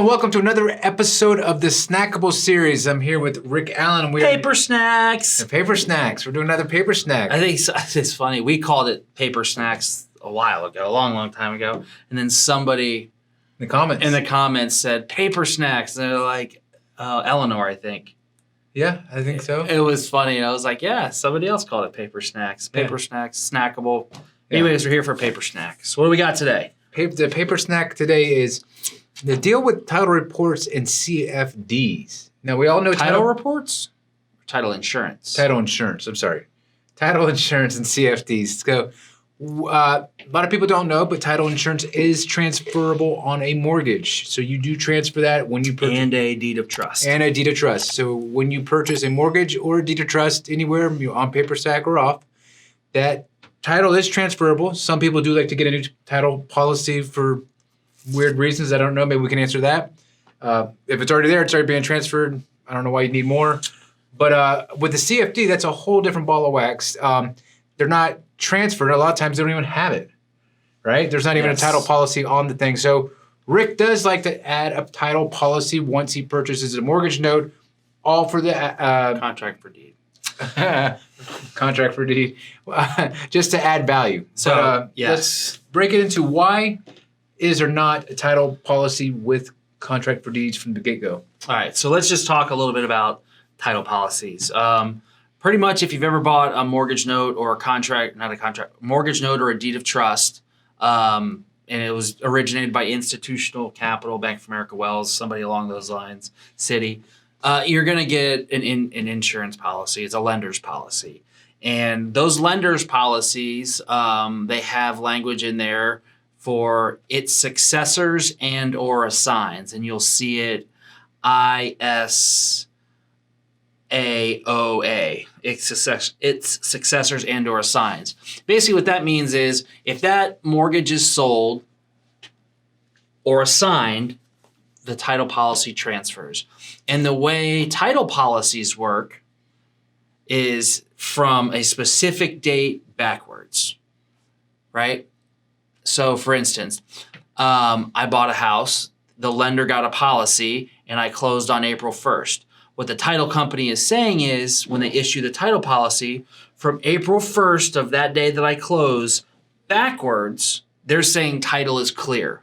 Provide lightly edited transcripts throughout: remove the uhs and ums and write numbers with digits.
and welcome to another episode of the Snackable series. I'm here with Rick Allen. And Paper snacks. Paper snacks. We're doing another paper snack. I think it's funny. We called it paper snacks a while ago, a long time ago. And then somebody in the comments said paper snacks. And they're like, Eleanor, I think. Yeah, I think so. It was funny. I was like, yeah, somebody else called it paper snacks. Paper snacks, snackable. Yeah. Anyways, we're here for paper snacks. What do we got today? The paper snack today is the deal with title reports and CFDs. Now, we all know title reports? Or title insurance? Title insurance. I'm sorry. Title insurance and CFDs. So, a lot of people don't know, but title insurance is transferable on a mortgage. So you do transfer that when you purchase. And a deed of trust. And a deed of trust. So when you purchase a mortgage or a deed of trust anywhere, on paper stack or off, that title is transferable. Some people do like to get a new title policy for weird reasons. I don't know. Maybe we can answer that. If it's already there, it's already being transferred. I don't know why you need more. But with the CFD, that's a whole different ball of wax. They're not transferred. A lot of times they don't even have it, right? There's not even a title policy on the thing. So Rick does like to add a title policy once he purchases a mortgage note, all for the contract for deed. Contract for deed, just to add value. So, let's break it into why is or not a title policy with contract for deeds from the get-go. All right, so let's just talk a little bit about title policies. Pretty much if you've ever bought a mortgage note or mortgage note or a deed of trust, and it was originated by Institutional Capital, Bank of America, Wells, somebody along those lines, Citi, you're going to get an insurance policy. It's a lender's policy. And those lender's policies, they have language in there for its successors and or assigns. And you'll see it ISAOA, its successors and or assigns. Basically what that means is if that mortgage is sold or assigned, the title policy transfers. And the way title policies work is from a specific date backwards, right? So for instance, I bought a house, the lender got a policy, and I closed on April 1st. What the title company is saying is when they issue the title policy, from April 1st of that day that I close backwards, they're saying title is clear,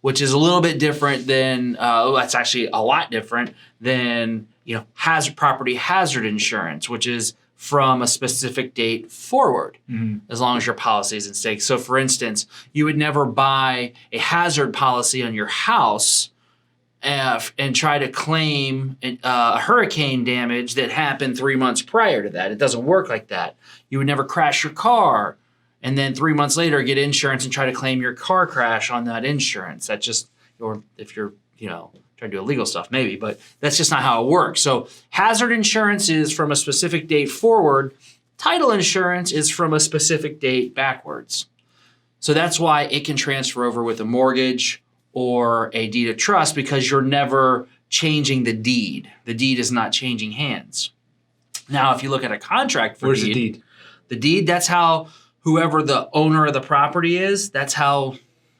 which is a little bit different than, that's actually a lot different than, property hazard insurance, which is from a specific date forward, as long as your policy is in stake. So for instance, you would never buy a hazard policy on your house and try to claim a hurricane damage that happened 3 months prior to that. It doesn't work like that. You would never crash your car and then 3 months later get insurance and try to claim your car crash on that insurance. That's just, or if you're, trying to do illegal stuff maybe, but that's just not how it works. So hazard insurance is from a specific date forward. Title insurance is from a specific date backwards. So that's why it can transfer over with a mortgage or a deed of trust because you're never changing the deed. The deed is not changing hands. Now, if you look at a contract for Where's the deed? The deed, that's how whoever the owner of the property is, that's how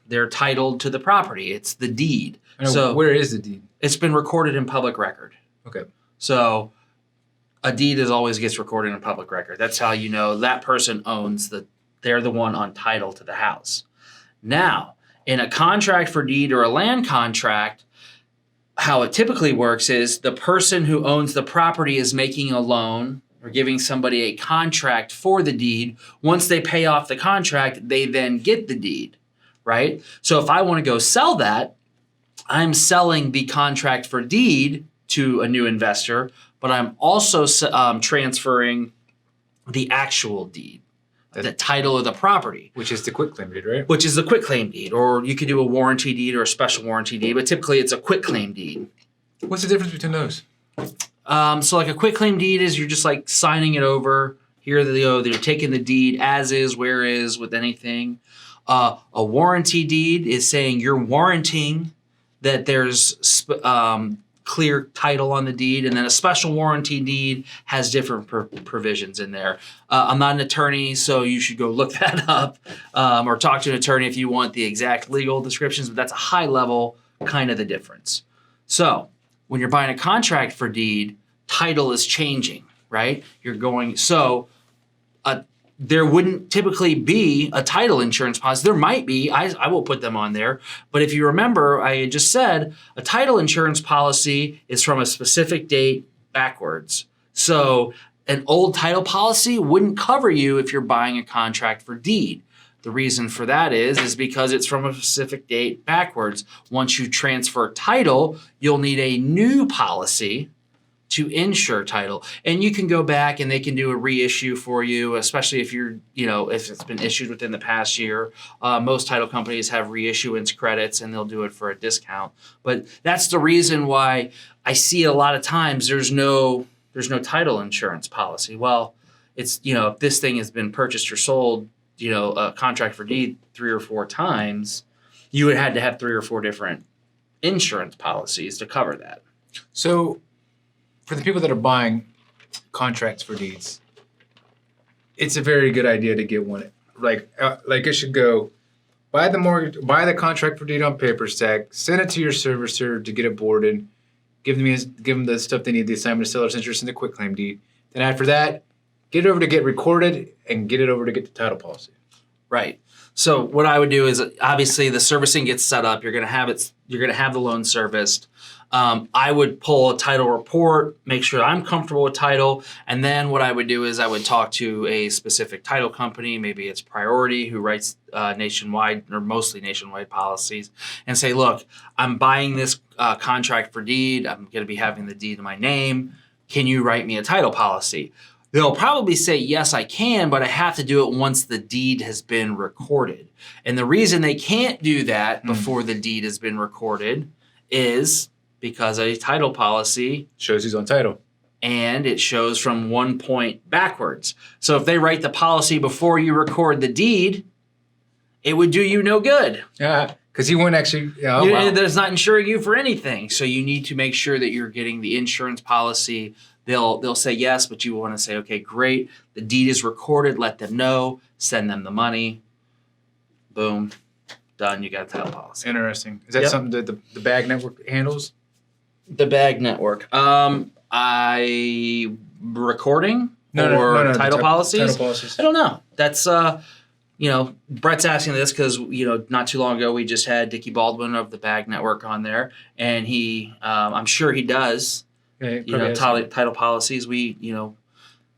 they're titled to the property. It's the deed. So where is the deed? It's been recorded in public record. Okay. So a deed always gets recorded in public record. That's how you know that person owns they're the one on title to the house. Now, in a contract for deed or a land contract, how it typically works is the person who owns the property is making a loan or giving somebody a contract for the deed. Once they pay off the contract, they then get the deed, right? So if I want to go sell that, I'm selling the contract for deed to a new investor, but I'm also transferring the actual deed, the title of the property. Which is the quitclaim deed, right? Which is the quitclaim deed, or you could do a warranty deed or a special warranty deed, but typically it's a quitclaim deed. What's the difference between those? So like a quitclaim deed is you're just like signing it over. Here they go. They're taking the deed as is, where is, with anything. A warranty deed is saying you're warranting that there's clear title on the deed, and then a special warranty deed has different provisions in there. I'm not an attorney, so you should go look that up or talk to an attorney if you want the exact legal descriptions, but that's a high level kind of the difference. So when you're buying a contract for deed, title is changing, right? There wouldn't typically be a title insurance policy. There might be. I will put them on there. But if you remember, I had just said a title insurance policy is from a specific date backwards. So an old title policy wouldn't cover you if you're buying a contract for deed. The reason for that is because it's from a specific date backwards. Once you transfer title, you'll need a new policy to insure title. And you can go back and they can do a reissue for you, especially if if it's been issued within the past year. Most title companies have reissuance credits and they'll do it for a discount. But that's the reason why I see a lot of times there's no title insurance policy. Well, it's, if this thing has been purchased or sold, a contract for deed 3 or 4 times, you would have to have 3 or 4 different insurance policies to cover that. So for the people that are buying contracts for deeds, it's a very good idea to get one. Like it should go, buy the contract for deed on paper stack, send it to your servicer to get it boarded, give them the stuff they need, the assignment of seller's interest and the quitclaim deed. Then after that, get it over to get recorded and get it over to get the title policy. Right. So what I would do is, obviously the servicing gets set up. You're going to have the loan serviced. I would pull a title report, make sure I'm comfortable with title. And then what I would do is I would talk to a specific title company, maybe it's Priority, who writes nationwide or mostly nationwide policies, and say, look, I'm buying this contract for deed. I'm going to be having the deed in my name. Can you write me a title policy? They'll probably say, yes, I can, but I have to do it once the deed has been recorded. And the reason they can't do that before the deed has been recorded is because a title policy shows who's on title. And it shows from 1 point backwards. So if they write the policy before you record the deed, it would do you no good. Yeah, because he wouldn't actually. There's not insuring you for anything. So you need to make sure that you're getting the insurance policy. They'll say yes, but you want to say, okay, great. The deed is recorded. Let them know. Send them the money. Boom. Done. You got a title policy. Interesting. Is that something that the BAG network handles? The BAG network. Recording or title policies? Title policies. I don't know. That's Brett's asking this because not too long ago we just had Dickie Baldwin of the BAG network on there, and he, I'm sure he does. Yeah, title policies. We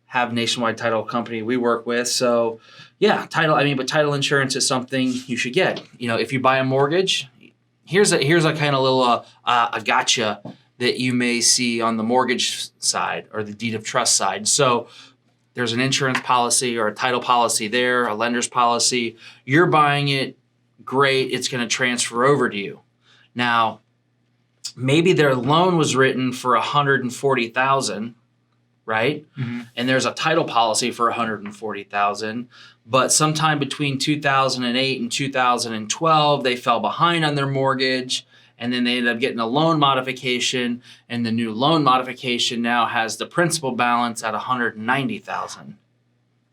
have nationwide title company we work with. So yeah, but title insurance is something you should get. If you buy a mortgage, here's a kind of little a gotcha that you may see on the mortgage side or the deed of trust side. So there's an insurance policy or a title policy there, a lender's policy. You're buying it, great. It's going to transfer over to you. Now, maybe their loan was written for $140,000, right? Mm-hmm. And there's a title policy for $140,000. But sometime between 2008 and 2012, they fell behind on their mortgage, and then they ended up getting a loan modification, and the new loan modification now has the principal balance at $190,000,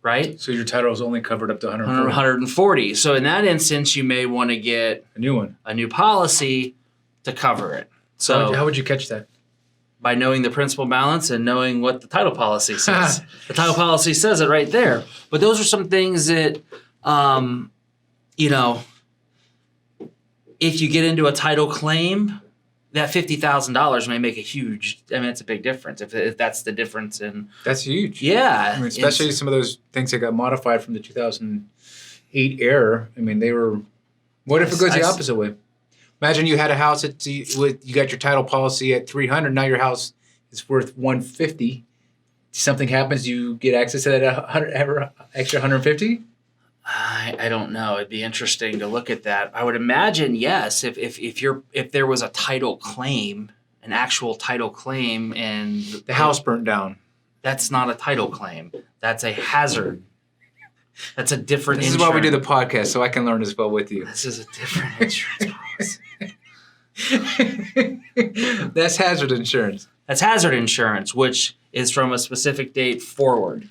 right? So your title is only covered up to $140. So in that instance, you may want to get a new policy to cover it. So how would you catch that? By knowing the principal balance and knowing what the title policy says. The title policy says it right there. But those are some things that, if you get into a title claim, that $50,000 may make it's a big difference. If that's the difference in. That's huge. Yeah. Especially some of those things that got modified from the 2008 era. They were, what if it goes the opposite way? Imagine you had a house you got your title policy at $300. Now your house is worth $150. Something happens, you get access to that extra $150. I don't know. It'd be interesting to look at that. I would imagine yes. If there was a title claim, an actual title claim, and the house burnt down, that's not a title claim. That's a hazard. That's a different. This is why we do the podcast, so I can learn as well with you. This is a different insurance policy. That's hazard insurance. That's hazard insurance, which is from a specific date forward.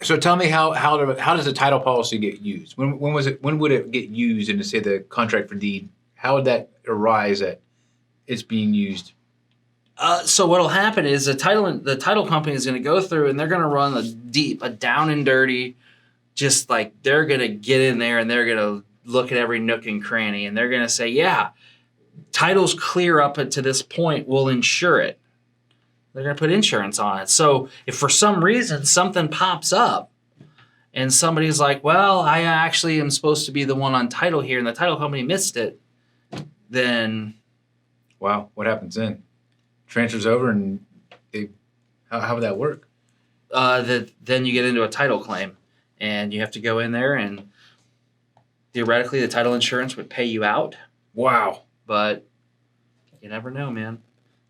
So tell me how does the title policy get used? When would it get used in, say, the contract for deed? How would that arise at it's being used? So what'll happen is the title company is going to go through and they're going to run a down and dirty, just like they're going to get in there and they're going to look at every nook and cranny and they're going to say, yeah, title's clear up to this point, we'll insure it. They're going to put insurance on it. So if for some reason something pops up and somebody's like, well, I actually am supposed to be the one on title here and the title company missed it, then Wow, what happens then? Transfers over and how would that work? then you get into a title claim and you have to go in there and theoretically the title insurance would pay you out, Wow. but you never know, man.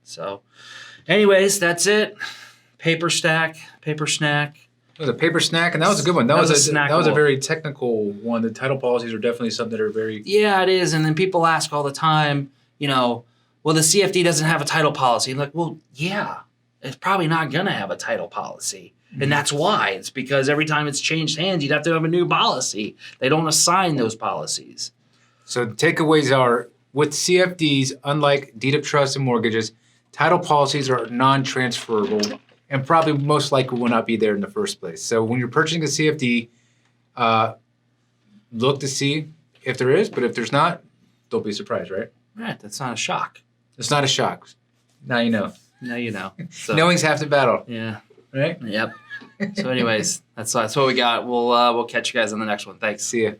So anyways, that's it. Paper snack. It was a paper snack, and that was a good one. That was a Snackable. very technical one. The title policies are definitely something that are very. Yeah, it is. And then people ask all the time, well, the CFD doesn't have a title policy. Like, well, yeah, it's probably not going to have a title policy. And that's why. It's because every time it's changed hands, you'd have to have a new policy. They don't assign those policies. So the takeaways are, with CFDs, unlike deed of trust and mortgages, title policies are non-transferable and probably most likely will not be there in the first place. So when you're purchasing a CFD, look to see if there is, but if there's not, don't be surprised, right? Right. That's not a shock. It's not a shock. Now you know. Now you know. So, Knowing's half the battle, yeah. right? Yep. So anyways, that's what we got. We'll catch you guys on the next one. Thanks. See ya.